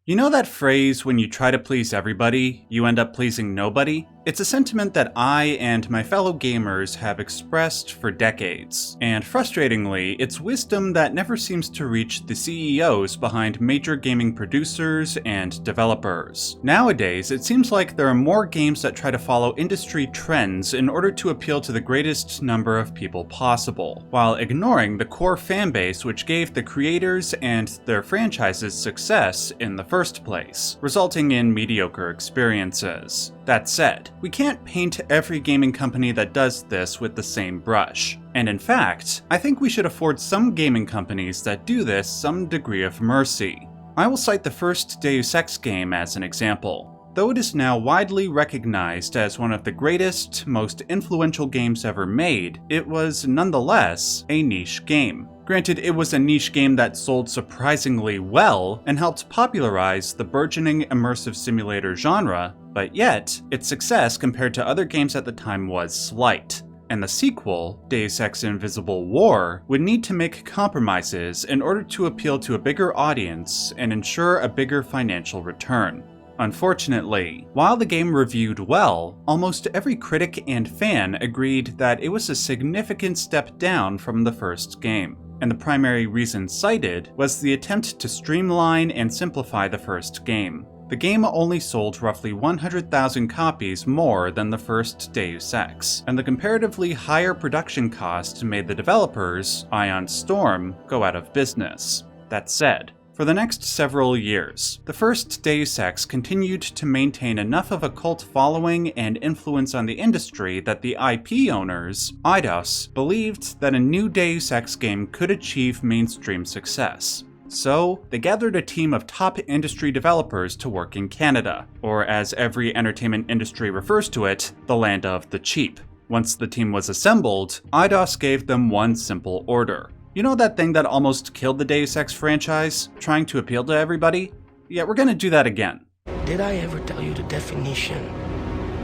You know that phrase, when you try to please everybody, you end up pleasing nobody? It's a sentiment that I and my fellow gamers have expressed for decades, and frustratingly, it's wisdom that never seems to reach the CEOs behind major gaming producers and developers. Nowadays, it seems like there are more games that try to follow industry trends in order to appeal to the greatest number of people possible, while ignoring the core fanbase which gave the creators and their franchises success in the first place, resulting in mediocre experiences. That said, we can't paint every gaming company that does this with the same brush. And in fact, I think we should afford some gaming companies that do this some degree of mercy. I will cite the first Deus Ex game as an example. Though it is now widely recognized as one of the greatest, most influential games ever made, it was nonetheless a niche game. Granted, it was a niche game that sold surprisingly well and helped popularize the burgeoning immersive simulator genre, but yet, its success compared to other games at the time was slight. And the sequel, Deus Ex Invisible War, would need to make compromises in order to appeal to a bigger audience and ensure a bigger financial return. Unfortunately, while the game reviewed well, almost every critic and fan agreed that it was a significant step down from the first game. And the primary reason cited was the attempt to streamline and simplify the first game. The game only sold roughly 100,000 copies more than the first Deus Ex, and the comparatively higher production cost made the developers, Ion Storm, go out of business. That said, for the next several years, the first Deus Ex continued to maintain enough of a cult following and influence on the industry that the IP owners, Eidos, believed that a new Deus Ex game could achieve mainstream success. So, they gathered a team of top industry developers to work in Canada, or as every entertainment industry refers to it, the land of the cheap. Once the team was assembled, Eidos gave them one simple order. You know that thing that almost killed the Deus Ex franchise? Trying to appeal to everybody? Yeah, we're gonna do that again. Did I ever tell you the definition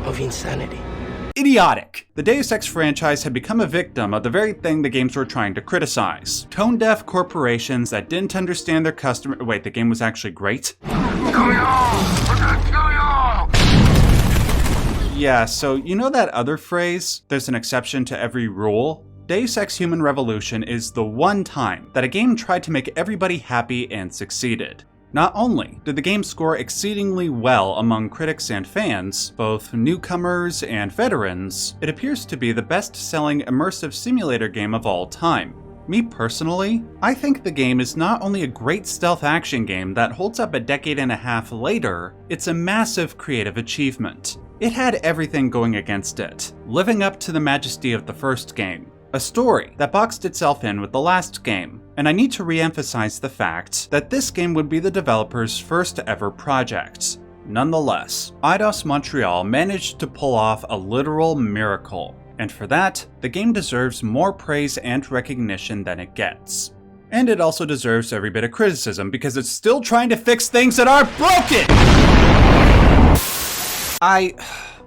of insanity? Idiotic! The Deus Ex franchise had become a victim of the very thing the games were trying to criticize. Tone-deaf corporations that didn't understand their customer— wait, the game was actually great? Yeah, so you know that other phrase, there's an exception to every rule? Deus Ex Human Revolution is the one time that a game tried to make everybody happy and succeeded. Not only did the game score exceedingly well among critics and fans, both newcomers and veterans, it appears to be the best-selling immersive simulator game of all time. Me personally, I think the game is not only a great stealth action game that holds up a decade and a half later, it's a massive creative achievement. It had everything going against it, living up to the majesty of the first game. A story that boxed itself in with the last game, and I need to re-emphasize the fact that this game would be the developer's first ever project. Nonetheless, Eidos Montreal managed to pull off a literal miracle, and for that, the game deserves more praise and recognition than it gets. And it also deserves every bit of criticism because it's still trying to fix things that are broken!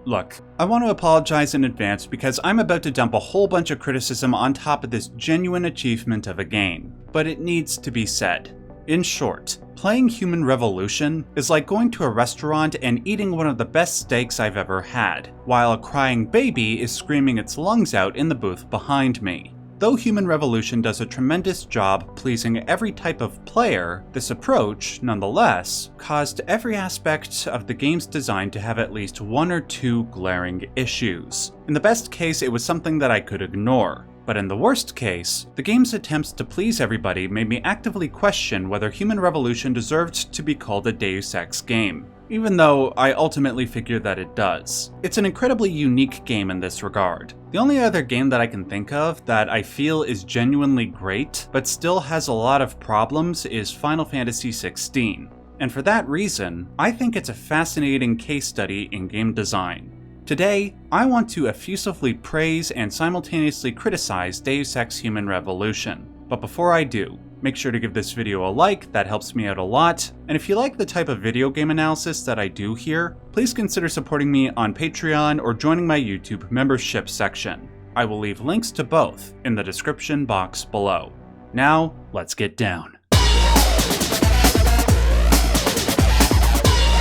Look, I want to apologize in advance because I'm about to dump a whole bunch of criticism on top of this genuine achievement of a game, but it needs to be said. In short, playing Human Revolution is like going to a restaurant and eating one of the best steaks I've ever had, while a crying baby is screaming its lungs out in the booth behind me. Though Human Revolution does a tremendous job pleasing every type of player, this approach, nonetheless, caused every aspect of the game's design to have at least one or two glaring issues. In the best case, it was something that I could ignore. But in the worst case, the game's attempts to please everybody made me actively question whether Human Revolution deserved to be called a Deus Ex game, even though I ultimately figure that it does. It's an incredibly unique game in this regard. The only other game that I can think of that I feel is genuinely great, but still has a lot of problems, is Final Fantasy XVI. And for that reason, I think it's a fascinating case study in game design. Today, I want to effusively praise and simultaneously criticize Deus Ex Human Revolution. But before I do, make sure to give this video a like, that helps me out a lot. And if you like the type of video game analysis that I do here, please consider supporting me on Patreon or joining my YouTube membership section. I will leave links to both in the description box below. Now, let's get down.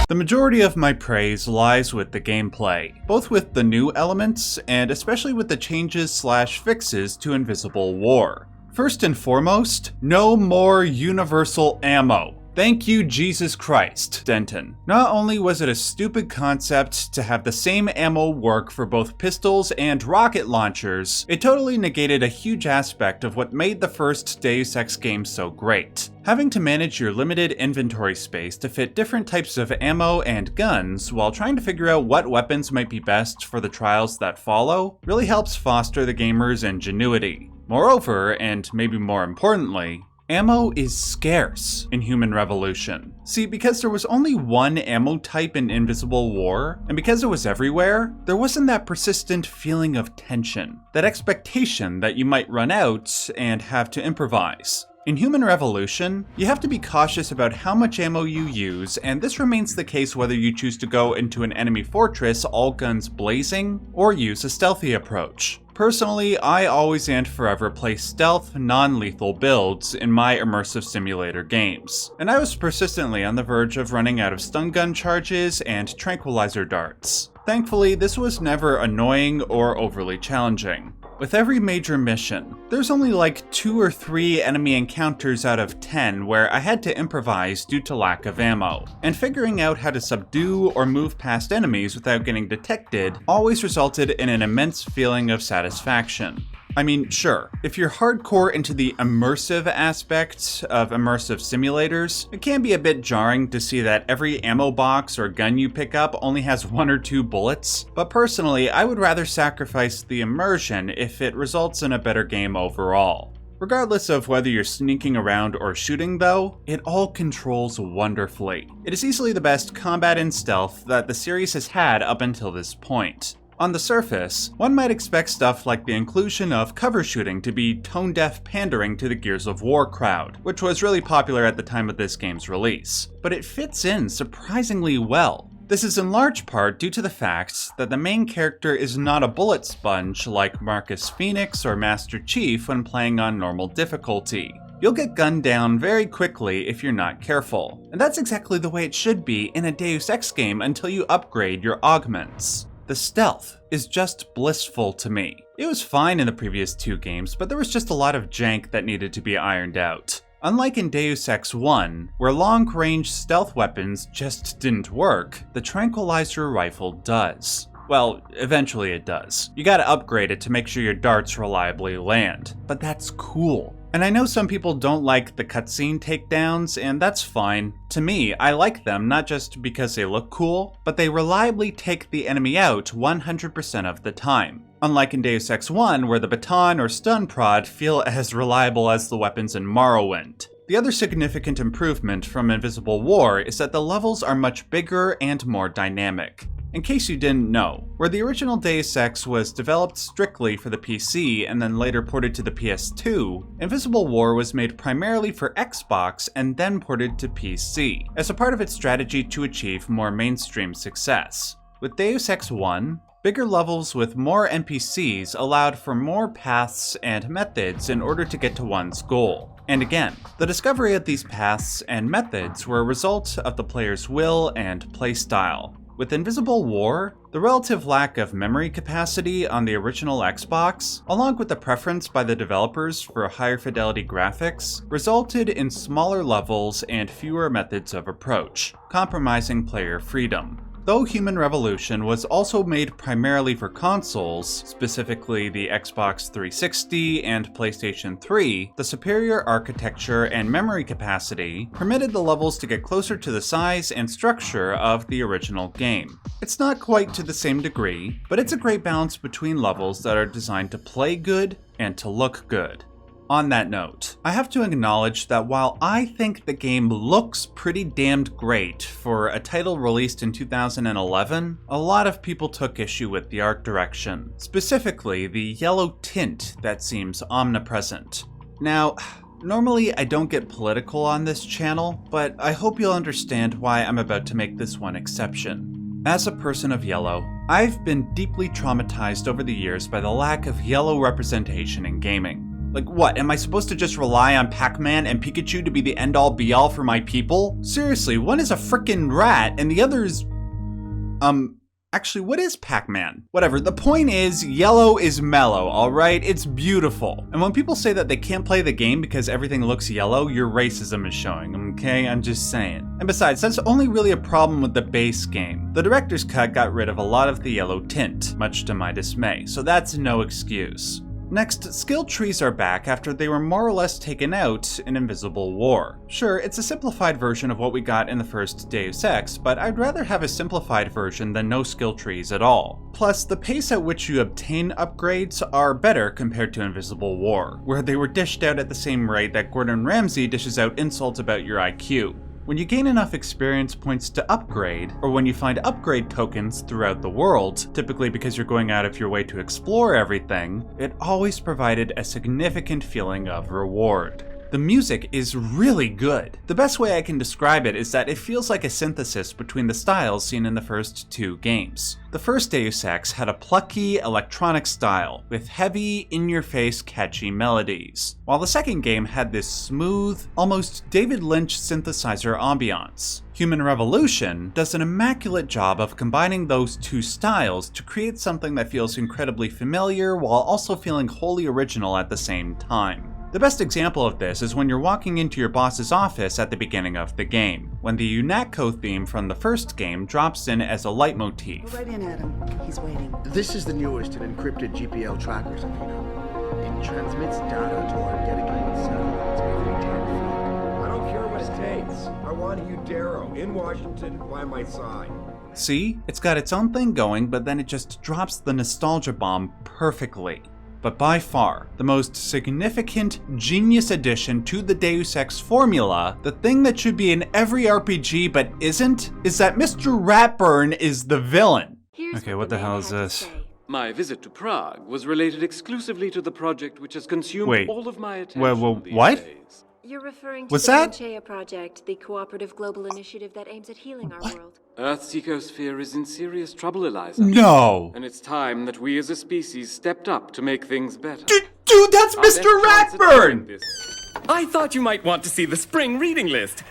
The majority of my praise lies with the gameplay, both with the new elements and especially with the changes/fixes to Invisible War. First and foremost, no more universal ammo. Thank you, Jesus Christ, Denton. Not only was it a stupid concept to have the same ammo work for both pistols and rocket launchers, it totally negated a huge aspect of what made the first Deus Ex game so great. Having to manage your limited inventory space to fit different types of ammo and guns while trying to figure out what weapons might be best for the trials that follow really helps foster the gamer's ingenuity. Moreover, and maybe more importantly, ammo is scarce in Human Revolution. See, because there was only one ammo type in Invisible War, and because it was everywhere, there wasn't that persistent feeling of tension, that expectation that you might run out and have to improvise. In Human Revolution, you have to be cautious about how much ammo you use, and this remains the case whether you choose to go into an enemy fortress all guns blazing, or use a stealthy approach. Personally, I always and forever play stealth, non-lethal builds in my immersive simulator games, and I was persistently on the verge of running out of stun gun charges and tranquilizer darts. Thankfully, this was never annoying or overly challenging. With every major mission, there's only like 2 or 3 enemy encounters out of 10 where I had to improvise due to lack of ammo, and figuring out how to subdue or move past enemies without getting detected always resulted in an immense feeling of satisfaction. I mean, sure, if you're hardcore into the immersive aspect of immersive simulators, it can be a bit jarring to see that every ammo box or gun you pick up only has 1 or 2 bullets, but personally, I would rather sacrifice the immersion if it results in a better game overall. Regardless of whether you're sneaking around or shooting though, it all controls wonderfully. It is easily the best combat and stealth that the series has had up until this point. On the surface, one might expect stuff like the inclusion of cover shooting to be tone-deaf pandering to the Gears of War crowd, which was really popular at the time of this game's release, but it fits in surprisingly well. This is in large part due to the fact that the main character is not a bullet sponge like Marcus Phoenix or Master Chief when playing on normal difficulty. You'll get gunned down very quickly if you're not careful, and that's exactly the way it should be in a Deus Ex game until you upgrade your augments. The stealth is just blissful to me. It was fine in the previous 2 games, but there was just a lot of jank that needed to be ironed out. Unlike in Deus Ex 1, where long-range stealth weapons just didn't work, the tranquilizer rifle does. Well, eventually it does. You gotta upgrade it to make sure your darts reliably land, but that's cool. And I know some people don't like the cutscene takedowns, and that's fine. To me, I like them not just because they look cool, but they reliably take the enemy out 100% of the time. Unlike in Deus Ex 1, where the baton or stun prod feel as reliable as the weapons in Morrowind. The other significant improvement from Invisible War is that the levels are much bigger and more dynamic. In case you didn't know, where the original Deus Ex was developed strictly for the PC and then later ported to the PS2, Invisible War was made primarily for Xbox and then ported to PC, as a part of its strategy to achieve more mainstream success. With Deus Ex 1, bigger levels with more NPCs allowed for more paths and methods in order to get to one's goal. And again, the discovery of these paths and methods were a result of the player's will and playstyle. With Invisible War, the relative lack of memory capacity on the original Xbox, along with the preference by the developers for higher fidelity graphics, resulted in smaller levels and fewer methods of approach, compromising player freedom. Though Human Revolution was also made primarily for consoles, specifically the Xbox 360 and PlayStation 3, the superior architecture and memory capacity permitted the levels to get closer to the size and structure of the original game. It's not quite to the same degree, but it's a great balance between levels that are designed to play good and to look good. On that note, I have to acknowledge that while I think the game looks pretty damned great for a title released in 2011, a lot of people took issue with the art direction, specifically the yellow tint that seems omnipresent. Now, normally I don't get political on this channel, but I hope you'll understand why I'm about to make this one exception. As a person of yellow, I've been deeply traumatized over the years by the lack of yellow representation in gaming. Like what, am I supposed to just rely on Pac-Man and Pikachu to be the end-all be-all for my people? Seriously, one is a frickin' rat and the other's... Actually, what is Pac-Man? Whatever, the point is, yellow is mellow, alright? It's beautiful. And when people say that they can't play the game because everything looks yellow, your racism is showing, okay? I'm just saying. And besides, that's only really a problem with the base game. The director's cut got rid of a lot of the yellow tint, much to my dismay, so that's no excuse. Next, skill trees are back after they were more or less taken out in Invisible War. Sure, it's a simplified version of what we got in the first Deus Ex, but I'd rather have a simplified version than no skill trees at all. Plus, the pace at which you obtain upgrades are better compared to Invisible War, where they were dished out at the same rate that Gordon Ramsay dishes out insults about your IQ. When you gain enough experience points to upgrade, or when you find upgrade tokens throughout the world, typically because you're going out of your way to explore everything, it always provided a significant feeling of reward. The music is really good. The best way I can describe it is that it feels like a synthesis between the styles seen in the first two games. The first Deus Ex had a plucky, electronic style, with heavy, in-your-face, catchy melodies, while the second game had this smooth, almost David Lynch synthesizer ambiance. Human Revolution does an immaculate job of combining those two styles to create something that feels incredibly familiar while also feeling wholly original at the same time. The best example of this is when you're walking into your boss's office at the beginning of the game, when the UNATCO theme from the first game drops in as a leitmotif. Go right in, Adam. He's waiting. This is the newest in encrypted GPL trackers, Athena. It transmits data to our dedicated satellites every 10 feet. I don't care what it takes. I want you, Darrow, in Washington, by my side. See? It's got its own thing going, but then it just drops the nostalgia bomb perfectly. But by far, the most significant, genius addition to the Deus Ex formula, the thing that should be in every RPG but isn't, is that Mr. Ratburn is the villain. Okay, what the hell is this? My visit to Prague was related exclusively to the project which has consumed all of my attention these what? days. You're referring to What's the that? Manchea Project, the cooperative global initiative that aims at healing our world. Earth's ecosphere is in serious trouble, Eliza. No! And it's time that we as a species stepped up to make things better. Dude, that's Mr. Ratburn! I thought you might want to see the spring reading list.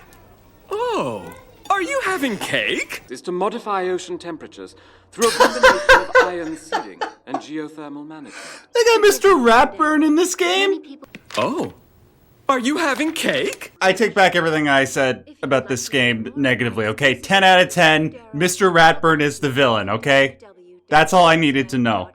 Oh, are you having cake? Is to modify ocean temperatures through a combination of ion seeding and geothermal management. They got Mr. Ratburn in this game? Oh, are you having cake? I take back everything I said about this game negatively, okay? 10 out of 10, Mr. Ratburn is the villain, okay? That's all I needed to know.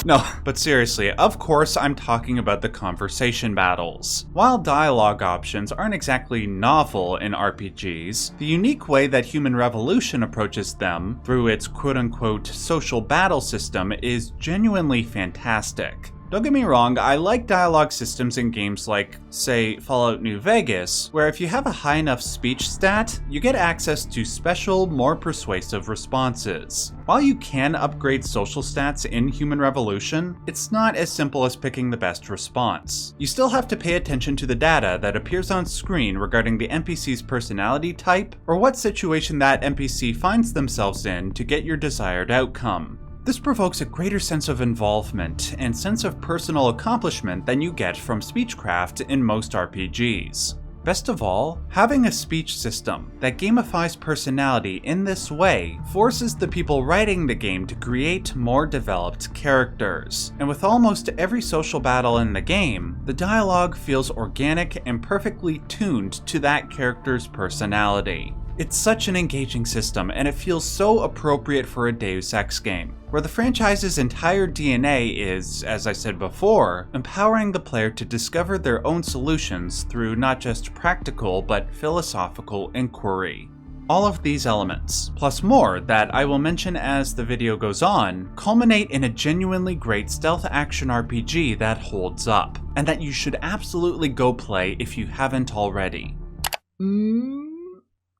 No, but seriously, of course I'm talking about the conversation battles. While dialogue options aren't exactly novel in RPGs, the unique way that Human Revolution approaches them, through its quote-unquote social battle system, is genuinely fantastic. Don't get me wrong, I like dialogue systems in games like, say, Fallout New Vegas, where if you have a high enough speech stat, you get access to special, more persuasive responses. While you can upgrade social stats in Human Revolution, it's not as simple as picking the best response. You still have to pay attention to the data that appears on screen regarding the NPC's personality type, or what situation that NPC finds themselves in to get your desired outcome. This provokes a greater sense of involvement and sense of personal accomplishment than you get from speechcraft in most RPGs. Best of all, having a speech system that gamifies personality in this way forces the people writing the game to create more developed characters. And with almost every social battle in the game, the dialogue feels organic and perfectly tuned to that character's personality. It's such an engaging system, and it feels so appropriate for a Deus Ex game, where the franchise's entire DNA is, as I said before, empowering the player to discover their own solutions through not just practical but philosophical inquiry. All of these elements, plus more that I will mention as the video goes on, culminate in a genuinely great stealth action RPG that holds up, and that you should absolutely go play if you haven't already.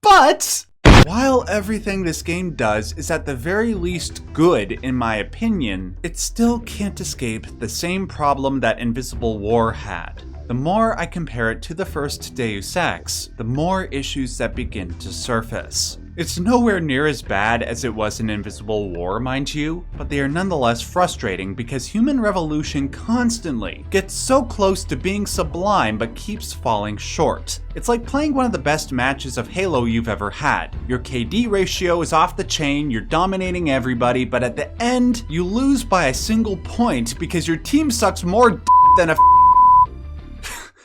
But while everything this game does is at the very least good in my opinion, it still can't escape the same problem that Invisible War had. The more I compare it to the first Deus Ex, the more issues that begin to surface. It's nowhere near as bad as it was in Invisible War, mind you, but they are nonetheless frustrating because Human Revolution constantly gets so close to being sublime but keeps falling short. It's like playing one of the best matches of Halo you've ever had. Your KD ratio is off the chain, you're dominating everybody, but at the end, you lose by a single point because your team sucks more than a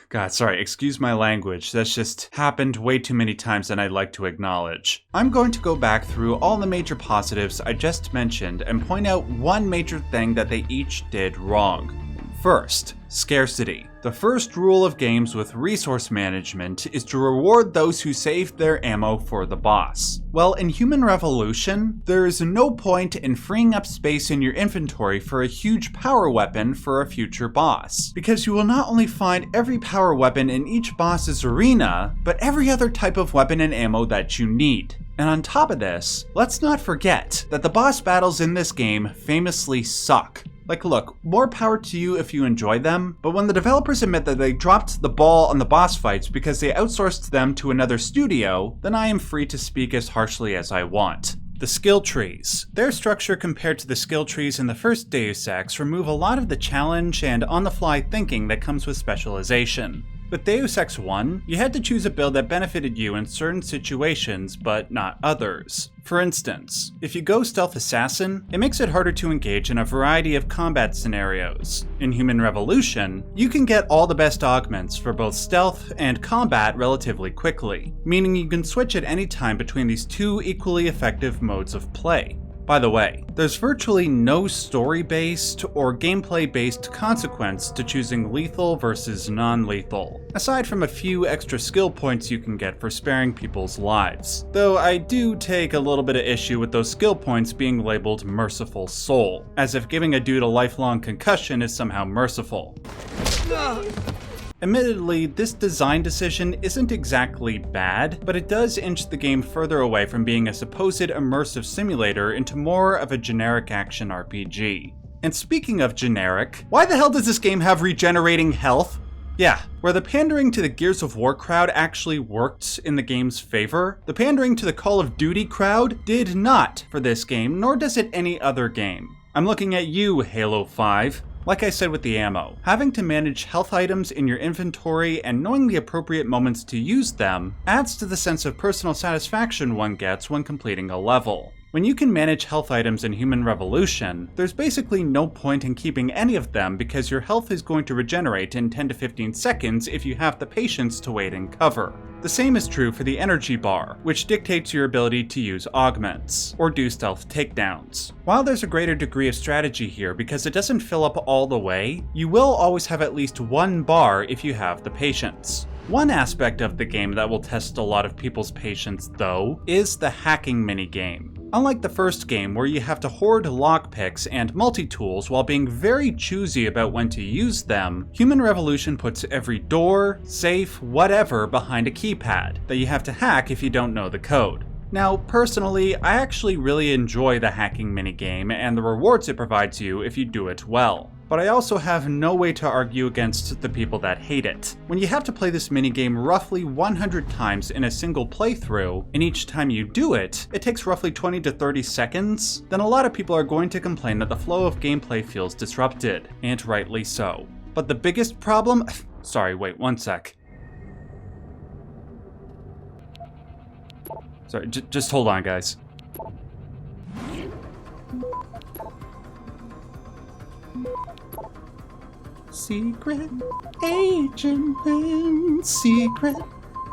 God, sorry, excuse my language. That's just happened way too many times than I'd like to acknowledge. I'm going to go back through all the major positives I just mentioned and point out one major thing that they each did wrong. First, scarcity. The first rule of games with resource management is to reward those who saved their ammo for the boss. Well, in Human Revolution, there is no point in freeing up space in your inventory for a huge power weapon for a future boss, because you will not only find every power weapon in each boss's arena, but every other type of weapon and ammo that you need. And on top of this, let's not forget that the boss battles in this game famously suck. Like, look, more power to you if you enjoy them, but when the developers admit that they dropped the ball on the boss fights because they outsourced them to another studio, then I am free to speak as harshly as I want. The skill trees. Their structure compared to the skill trees in the first Deus Ex remove a lot of the challenge and on-the-fly thinking that comes with specialization. With Deus Ex 1, you had to choose a build that benefited you in certain situations, but not others. For instance, if you go Stealth Assassin, it makes it harder to engage in a variety of combat scenarios. In Human Revolution, you can get all the best augments for both stealth and combat relatively quickly, meaning you can switch at any time between these two equally effective modes of play. By the way, there's virtually no story-based or gameplay-based consequence to choosing lethal versus non-lethal, aside from a few extra skill points you can get for sparing people's lives. Though I do take a little bit of issue with those skill points being labeled Merciful Soul, as if giving a dude a lifelong concussion is somehow merciful. Admittedly, this design decision isn't exactly bad, but it does inch the game further away from being a supposed immersive simulator into more of a generic action RPG. And speaking of generic, why the hell does this game have regenerating health? Yeah, where the pandering to the Gears of War crowd actually worked in the game's favor, the pandering to the Call of Duty crowd did not for this game, nor does it any other game. I'm looking at you, Halo 5. Like I said with the ammo, having to manage health items in your inventory and knowing the appropriate moments to use them adds to the sense of personal satisfaction one gets when completing a level. When you can manage health items in Human Revolution, there's basically no point in keeping any of them because your health is going to regenerate in 10 to 15 seconds if you have the patience to wait in cover. The same is true for the energy bar, which dictates your ability to use augments, or do stealth takedowns. While there's a greater degree of strategy here because it doesn't fill up all the way, you will always have at least one bar if you have the patience. One aspect of the game that will test a lot of people's patience, though, is the hacking minigame. Unlike the first game where you have to hoard lockpicks and multi-tools while being very choosy about when to use them, Human Revolution puts every door, safe, whatever behind a keypad that you have to hack if you don't know the code. Now, personally, I actually really enjoy the hacking minigame and the rewards it provides you if you do it well. But I also have no way to argue against the people that hate it. When you have to play this minigame roughly 100 times in a single playthrough, and each time you do it, it takes roughly 20 to 30 seconds, then a lot of people are going to complain that the flow of gameplay feels disrupted, and rightly so. But the biggest problem... Sorry, wait, one sec. Sorry, just hold on, guys. Secret agent man, secret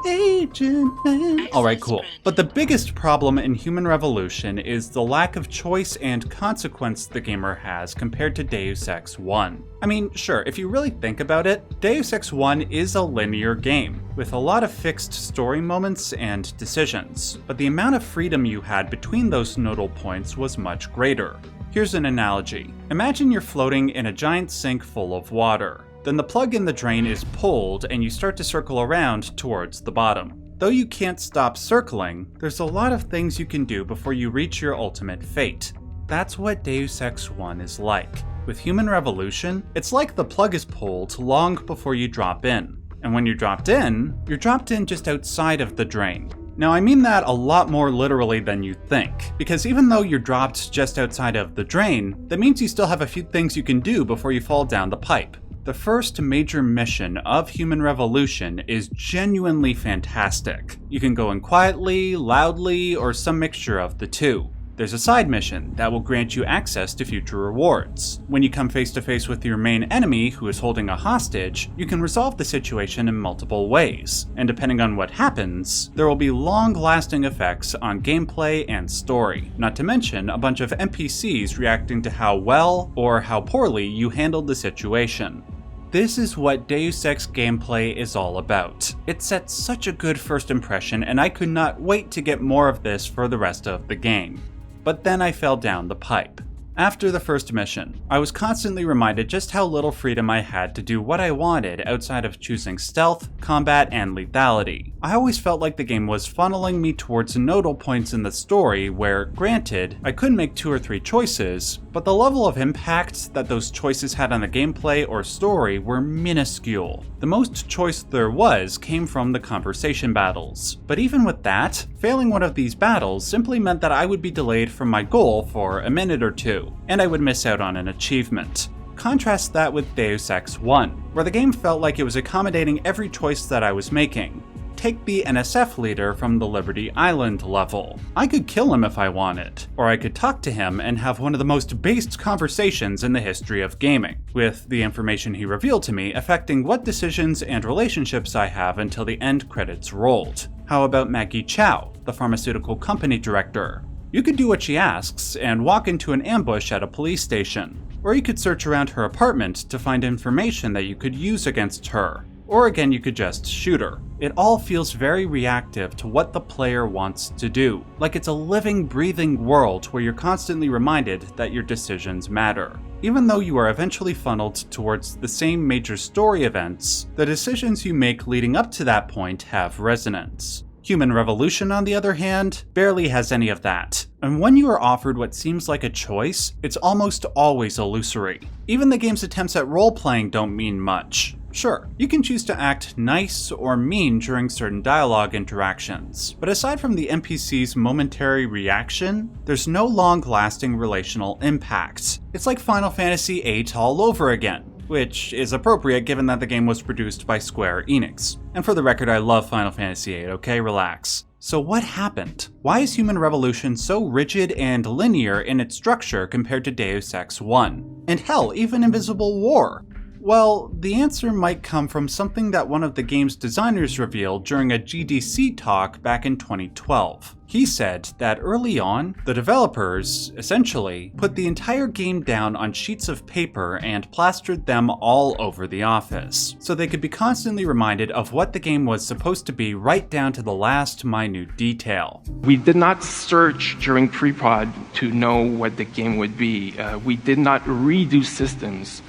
agent man. Alright, cool. But the biggest problem in Human Revolution is the lack of choice and consequence the gamer has compared to Deus Ex 1. I mean, sure, if you really think about it, Deus Ex 1 is a linear game, with a lot of fixed story moments and decisions, but the amount of freedom you had between those nodal points was much greater. Here's an analogy. Imagine you're floating in a giant sink full of water. Then the plug in the drain is pulled and you start to circle around towards the bottom. Though you can't stop circling, there's a lot of things you can do before you reach your ultimate fate. That's what Deus Ex 1 is like. With Human Revolution, it's like the plug is pulled long before you drop in. And when you're dropped in just outside of the drain. Now I mean that a lot more literally than you think, because even though you're dropped just outside of the drain, that means you still have a few things you can do before you fall down the pipe. The first major mission of Human Revolution is genuinely fantastic. You can go in quietly, loudly, or some mixture of the two. There's a side mission that will grant you access to future rewards. When you come face to face with your main enemy who is holding a hostage, you can resolve the situation in multiple ways, and depending on what happens, there will be long-lasting effects on gameplay and story, not to mention a bunch of NPCs reacting to how well or how poorly you handled the situation. This is what Deus Ex gameplay is all about. It sets such a good first impression, and I could not wait to get more of this for the rest of the game. But then I fell down the pipe. After the first mission, I was constantly reminded just how little freedom I had to do what I wanted outside of choosing stealth, combat, and lethality. I always felt like the game was funneling me towards nodal points in the story where, granted, I could make 2 or 3 choices, but the level of impact that those choices had on the gameplay or story were minuscule. The most choice there was came from the conversation battles. But even with that, failing one of these battles simply meant that I would be delayed from my goal for a minute or two, and I would miss out on an achievement. Contrast that with Deus Ex 1, where the game felt like it was accommodating every choice that I was making. Take the NSF leader from the Liberty Island level. I could kill him if I wanted, or I could talk to him and have one of the most based conversations in the history of gaming, with the information he revealed to me affecting what decisions and relationships I have until the end credits rolled. How about Maggie Chow, the pharmaceutical company director? You could do what she asks and walk into an ambush at a police station, or you could search around her apartment to find information that you could use against her. Or again, you could just shoot her. It all feels very reactive to what the player wants to do, like it's a living, breathing world where you're constantly reminded that your decisions matter. Even though you are eventually funneled towards the same major story events, the decisions you make leading up to that point have resonance. Human Revolution, on the other hand, barely has any of that. And when you are offered what seems like a choice, it's almost always illusory. Even the game's attempts at role-playing don't mean much. Sure, you can choose to act nice or mean during certain dialogue interactions, but aside from the NPC's momentary reaction, there's no long-lasting relational impact. It's like Final Fantasy VIII all over again, which is appropriate given that the game was produced by Square Enix. And for the record, I love Final Fantasy VIII, okay? Relax. So what happened? Why is Human Revolution so rigid and linear in its structure compared to Deus Ex 1? And hell, even Invisible War? Well, the answer might come from something that one of the game's designers revealed during a GDC talk back in 2012. He said that early on, the developers, essentially, put the entire game down on sheets of paper and plastered them all over the office, so they could be constantly reminded of what the game was supposed to be right down to the last minute detail. We did not search during pre-prod to know what the game would be. We did not redo systems.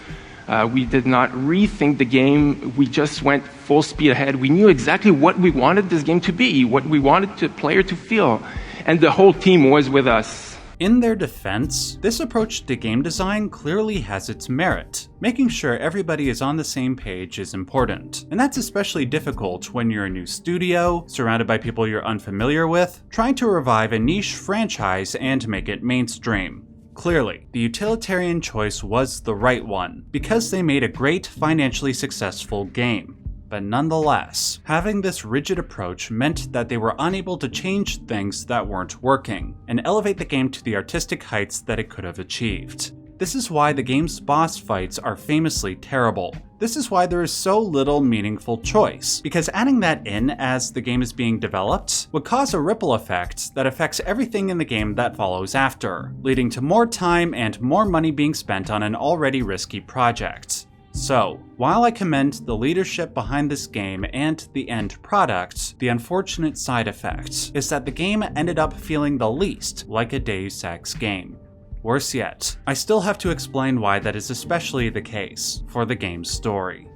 We did not rethink the game. We just went full speed ahead. We knew exactly what we wanted this game to be, what we wanted the player to feel, and the whole team was with us. In their defense, this approach to game design clearly has its merit. Making sure everybody is on the same page is important, and that's especially difficult when you're a new studio, surrounded by people you're unfamiliar with, trying to revive a niche franchise and make it mainstream. Clearly, the utilitarian choice was the right one, because they made a great, financially successful game. But nonetheless, having this rigid approach meant that they were unable to change things that weren't working, and elevate the game to the artistic heights that it could have achieved. This is why the game's boss fights are famously terrible. This is why there is so little meaningful choice, because adding that in as the game is being developed would cause a ripple effect that affects everything in the game that follows after, leading to more time and more money being spent on an already risky project. So, while I commend the leadership behind this game and the end product, the unfortunate side effect is that the game ended up feeling the least like a Deus Ex game. Worse yet, I still have to explain why that is especially the case for the game's story.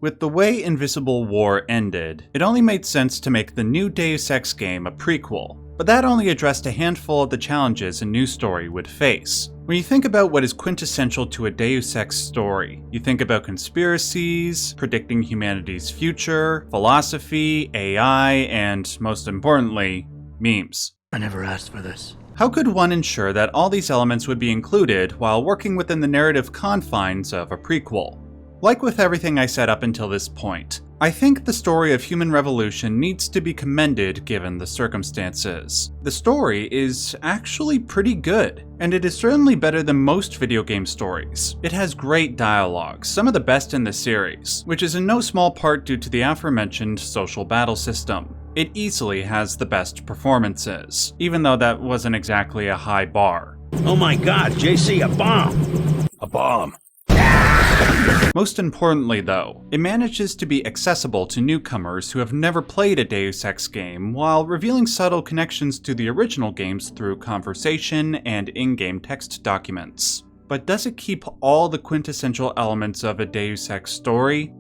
With the way Invisible War ended, it only made sense to make the new Deus Ex game a prequel. but that only addressed a handful of the challenges a new story would face. When you think about what is quintessential to a Deus Ex story, you think about conspiracies, predicting humanity's future, philosophy, AI, and most importantly, memes. I never asked for this. How could one ensure that all these elements would be included while working within the narrative confines of a prequel? Like with everything I said up until this point, I think the story of human revolution needs to be commended given the circumstances. The story is actually pretty good, and it is certainly better than most video game stories. It has great dialogue, some of the best in the series, which is in no small part due to the aforementioned social battle system. It easily has the best performances, even though that wasn't exactly a high bar. Oh my god, JC, a bomb! A bomb. Most importantly though, it manages to be accessible to newcomers who have never played a Deus Ex game while revealing subtle connections to the original games through conversation and in-game text documents. But does it keep all the quintessential elements of a Deus Ex story?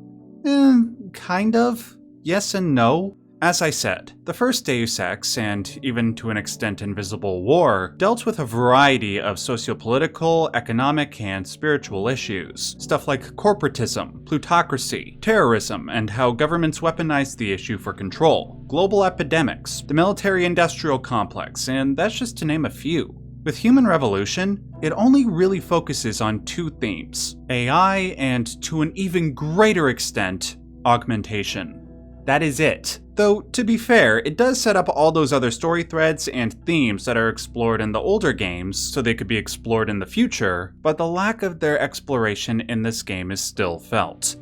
Kind of. Yes and no. As I said, the first Deus Ex, and even to an extent Invisible War, dealt with a variety of socio-political, economic, and spiritual issues. Stuff like corporatism, plutocracy, terrorism, and how governments weaponized the issue for control, global epidemics, the military-industrial complex, and that's just to name a few. With Human Revolution, it only really focuses on two themes: AI and, to an even greater extent, augmentation. That is it. Though, to be fair, it does set up all those other story threads and themes that are explored in the older games, so they could be explored in the future, but the lack of their exploration in this game is still felt.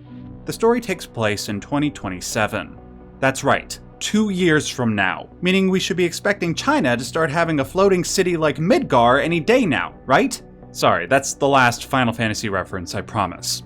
The story takes place in 2027. That's right, 2 years from now, meaning we should be expecting China to start having a floating city like Midgar any day now, right? Sorry, that's the last Final Fantasy reference, I promise.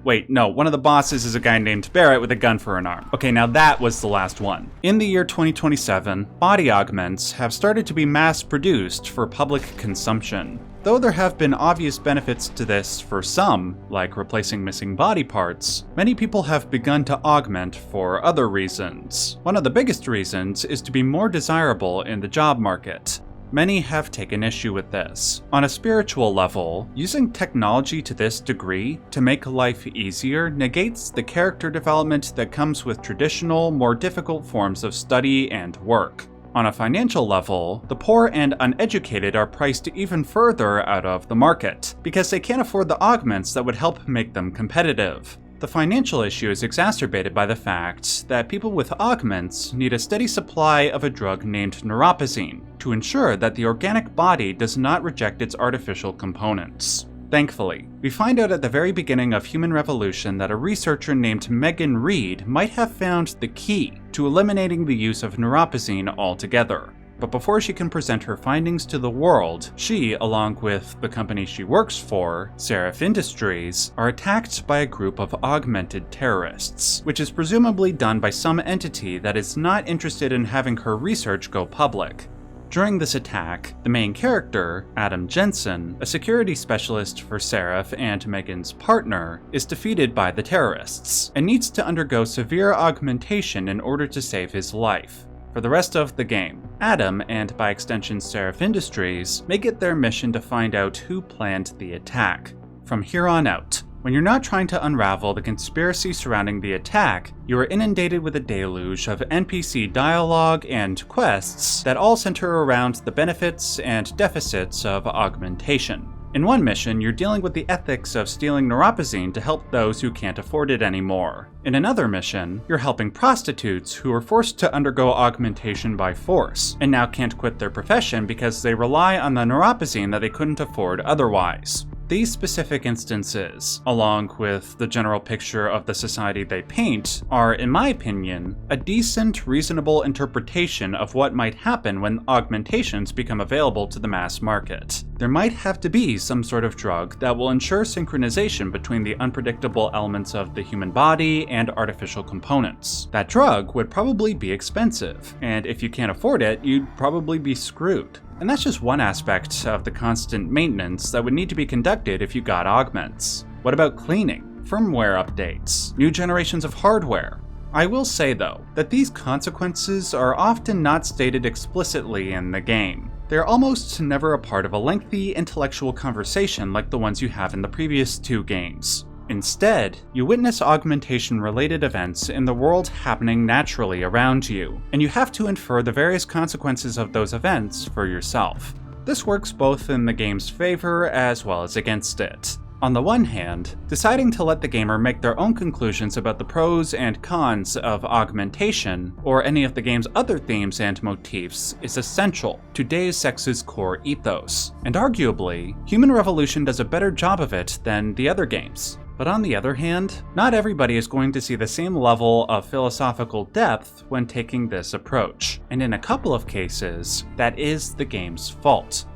Wait, no, one of the bosses is a guy named Derrat with a gun for an arm. Okay, now that was the last one. In the year 2027, body augments have started to be mass-produced for public consumption. Though there have been obvious benefits to this for some, like replacing missing body parts, many people have begun to augment for other reasons. One of the biggest reasons is to be more desirable in the job market. Many have taken issue with this. On a spiritual level, using technology to this degree to make life easier negates the character development that comes with traditional, more difficult forms of study and work. On a financial level, the poor and uneducated are priced even further out of the market, because they can't afford the augments that would help make them competitive. The financial issue is exacerbated by the fact that people with augments need a steady supply of a drug named neuropozyne to ensure that the organic body does not reject its artificial components. Thankfully, we find out at the very beginning of Human Revolution that a researcher named Megan Reed might have found the key to eliminating the use of neuropozyne altogether. But before she can present her findings to the world, she, along with the company she works for, Seraph Industries, are attacked by a group of augmented terrorists, which is presumably done by some entity that is not interested in having her research go public. During this attack, the main character, Adam Jensen, a security specialist for Seraph and Megan's partner, is defeated by the terrorists, and needs to undergo severe augmentation in order to save his life. For the rest of the game, Adam, and by extension Seraph Industries, make it their mission to find out who planned the attack. From here on out, when you're not trying to unravel the conspiracy surrounding the attack, you are inundated with a deluge of NPC dialogue and quests that all center around the benefits and deficits of augmentation. In one mission, you're dealing with the ethics of stealing neuropozyne to help those who can't afford it anymore. In another mission, you're helping prostitutes who are forced to undergo augmentation by force, and now can't quit their profession because they rely on the neuropozyne that they couldn't afford otherwise. These specific instances, along with the general picture of the society they paint, are, in my opinion, a decent, reasonable interpretation of what might happen when augmentations become available to the mass market. There might have to be some sort of drug that will ensure synchronization between the unpredictable elements of the human body and artificial components. That drug would probably be expensive, and if you can't afford it, you'd probably be screwed. And that's just one aspect of the constant maintenance that would need to be conducted if you got augments. What about cleaning, firmware updates, new generations of hardware? I will say though, that these consequences are often not stated explicitly in the game. They are almost never a part of a lengthy intellectual conversation like the ones you have in the previous 2 games. Instead, you witness augmentation-related events in the world happening naturally around you, and you have to infer the various consequences of those events for yourself. This works both in the game's favor as well as against it. On the one hand, deciding to let the gamer make their own conclusions about the pros and cons of augmentation, or any of the game's other themes and motifs, is essential to Deus Ex's core ethos, and arguably, Human Revolution does a better job of it than the other games. But on the other hand, not everybody is going to see the same level of philosophical depth when taking this approach, and in a couple of cases, that is the game's fault.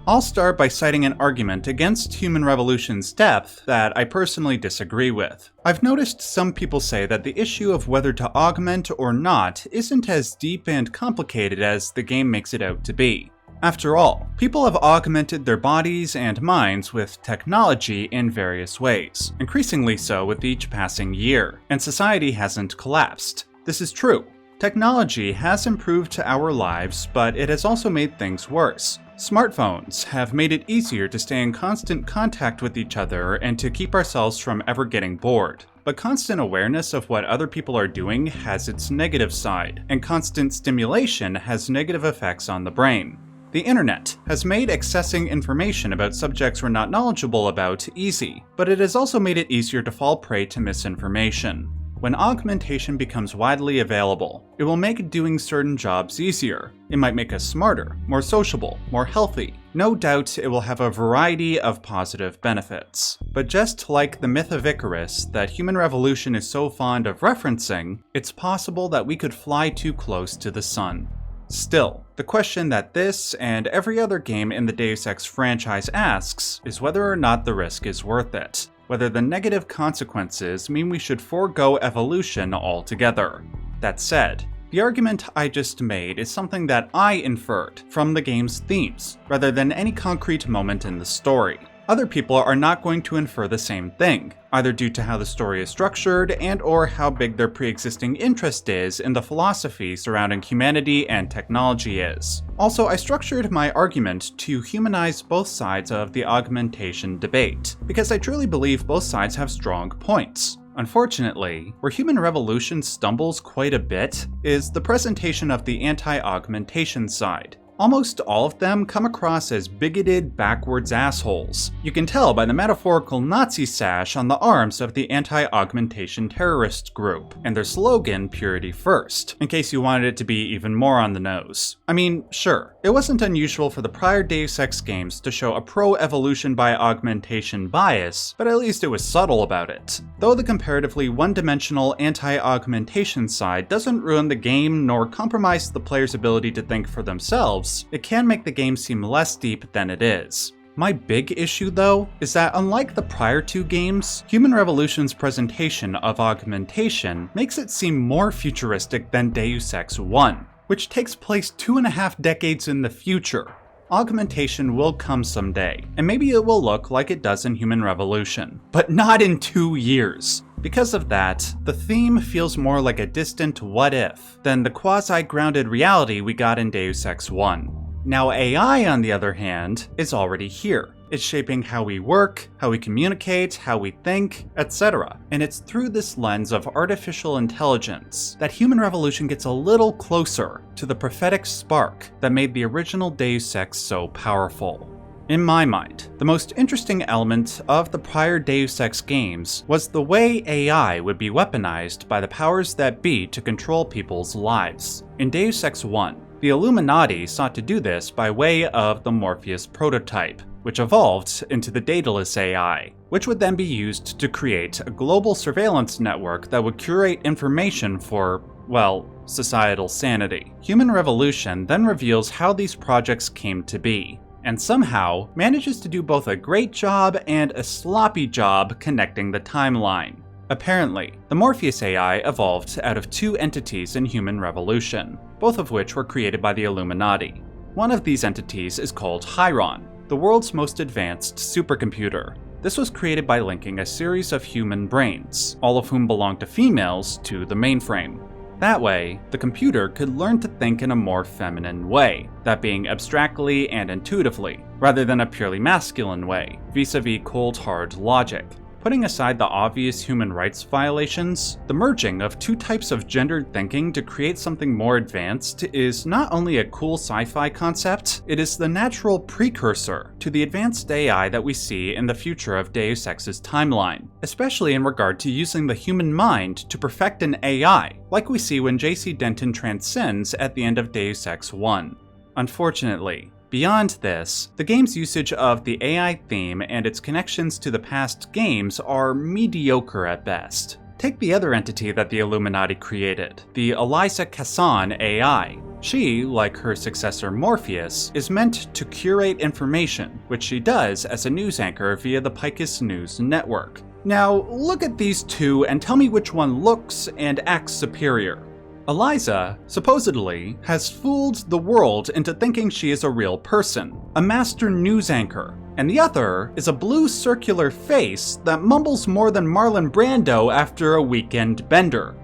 I'll start by citing an argument against Human Revolution's depth that I personally disagree with. I've noticed some people say that the issue of whether to augment or not isn't as deep and complicated as the game makes it out to be. After all, people have augmented their bodies and minds with technology in various ways, increasingly so with each passing year, and society hasn't collapsed. This is true. Technology has improved our lives, but it has also made things worse. Smartphones have made it easier to stay in constant contact with each other and to keep ourselves from ever getting bored. But constant awareness of what other people are doing has its negative side, and constant stimulation has negative effects on the brain. The internet has made accessing information about subjects we're not knowledgeable about easy, but it has also made it easier to fall prey to misinformation. When augmentation becomes widely available, it will make doing certain jobs easier. It might make us smarter, more sociable, more healthy. No doubt it will have a variety of positive benefits. But just like the myth of Icarus that Human Revolution is so fond of referencing, it's possible that we could fly too close to the sun. Still, the question that this and every other game in the Deus Ex franchise asks is whether or not the risk is worth it. Whether the negative consequences mean we should forego evolution altogether. That said, the argument I just made is something that I inferred from the game's themes, rather than any concrete moment in the story. Other people are not going to infer the same thing, either due to how the story is structured and/or how big their pre-existing interest is in the philosophy surrounding humanity and technology is. Also, I structured my argument to humanize both sides of the augmentation debate, because I truly believe both sides have strong points. Unfortunately, where Human Revolution stumbles quite a bit is the presentation of the anti-augmentation side. Almost all of them come across as bigoted, backwards assholes. You can tell by the metaphorical Nazi sash on the arms of the anti-augmentation terrorist group, and their slogan, Purity First, in case you wanted it to be even more on the nose. I mean, sure, it wasn't unusual for the prior Deus Ex games to show a pro-evolution by augmentation bias, but at least it was subtle about it. Though the comparatively one-dimensional anti-augmentation side doesn't ruin the game nor compromise the player's ability to think for themselves, it can make the game seem less deep than it is. My big issue, though, is that unlike the prior 2 games, Human Revolution's presentation of augmentation makes it seem more futuristic than Deus Ex 1, which takes place 2.5 decades in the future. Augmentation will come someday, and maybe it will look like it does in Human Revolution, but not in 2 years. Because of that, the theme feels more like a distant what-if than the quasi-grounded reality we got in Deus Ex 1. Now AI, on the other hand, is already here. It's shaping how we work, how we communicate, how we think, etc. And it's through this lens of artificial intelligence that Human Revolution gets a little closer to the prophetic spark that made the original Deus Ex so powerful. In my mind, the most interesting element of the prior Deus Ex games was the way AI would be weaponized by the powers that be to control people's lives. In Deus Ex 1, the Illuminati sought to do this by way of the Morpheus prototype, which evolved into the Daedalus AI, which would then be used to create a global surveillance network that would curate information for, well, societal sanity. Human Revolution then reveals how these projects came to be, and somehow manages to do both a great job and a sloppy job connecting the timeline. Apparently, the Morpheus AI evolved out of 2 entities in Human Revolution, both of which were created by the Illuminati. One of these entities is called Chiron, the world's most advanced supercomputer. This was created by linking a series of human brains, all of whom belong to females, to the mainframe. That way, the computer could learn to think in a more feminine way, that being abstractly and intuitively, rather than a purely masculine way, vis-a-vis cold hard logic. Putting aside the obvious human rights violations, the merging of two types of gendered thinking to create something more advanced is not only a cool sci-fi concept, it is the natural precursor to the advanced AI that we see in the future of Deus Ex's timeline, especially in regard to using the human mind to perfect an AI, like we see when JC Denton transcends at the end of Deus Ex 1. Unfortunately, beyond this, the game's usage of the AI theme and its connections to the past games are mediocre at best. Take the other entity that the Illuminati created, the Eliza Cassan AI. She, like her successor Morpheus, is meant to curate information, which she does as a news anchor via the Picus News network. Now, look at these two and tell me which one looks and acts superior. Eliza, supposedly, has fooled the world into thinking she is a real person, a master news anchor, and the other is a blue circular face that mumbles more than Marlon Brando after a weekend bender.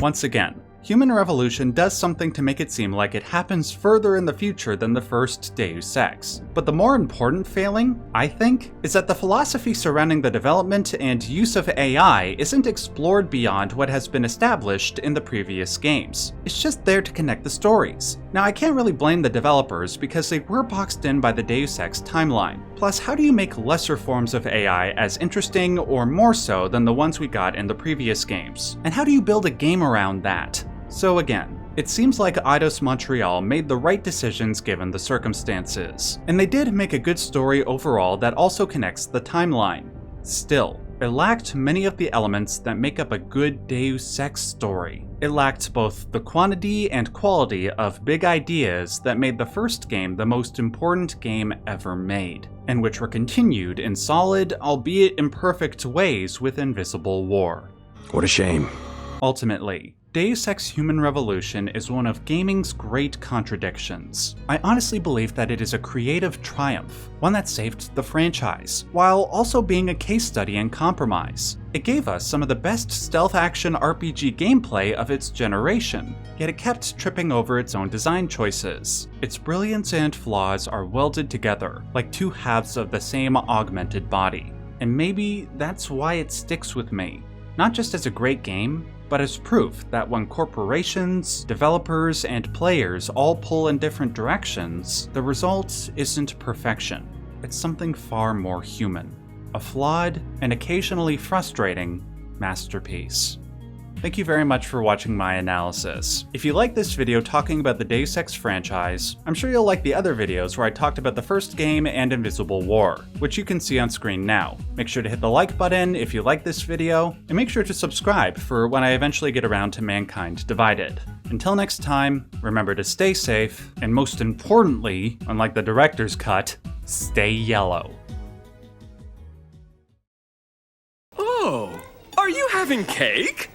Once again, Human Revolution does something to make it seem like it happens further in the future than the first Deus Ex. But the more important failing, I think, is that the philosophy surrounding the development and use of AI isn't explored beyond what has been established in the previous games. It's just there to connect the stories. Now, I can't really blame the developers because they were boxed in by the Deus Ex timeline. Plus, how do you make lesser forms of AI as interesting or more so than the ones we got in the previous games? And how do you build a game around that? So again, it seems like Eidos Montreal made the right decisions given the circumstances, and they did make a good story overall that also connects the timeline. Still, it lacked many of the elements that make up a good Deus Ex story. It lacked both the quantity and quality of big ideas that made the first game the most important game ever made, and which were continued in solid, albeit imperfect ways with Invisible War. What a shame. Ultimately, Deus Ex Human Revolution is one of gaming's great contradictions. I honestly believe that it is a creative triumph, one that saved the franchise, while also being a case study in compromise. It gave us some of the best stealth action RPG gameplay of its generation, yet it kept tripping over its own design choices. Its brilliance and flaws are welded together, like two halves of the same augmented body. And maybe that's why it sticks with me. Not just as a great game, but as proof that when corporations, developers, and players all pull in different directions, the result isn't perfection. It's something far more human. A flawed and occasionally frustrating masterpiece. Thank you very much for watching my analysis. If you like this video talking about the Deus Ex franchise, I'm sure you'll like the other videos where I talked about the first game and Invisible War, which you can see on screen now. Make sure to hit the like button if you like this video, and make sure to subscribe for when I eventually get around to Mankind Divided. Until next time, remember to stay safe, and most importantly, unlike the director's cut, stay yellow. Oh, are you having cake?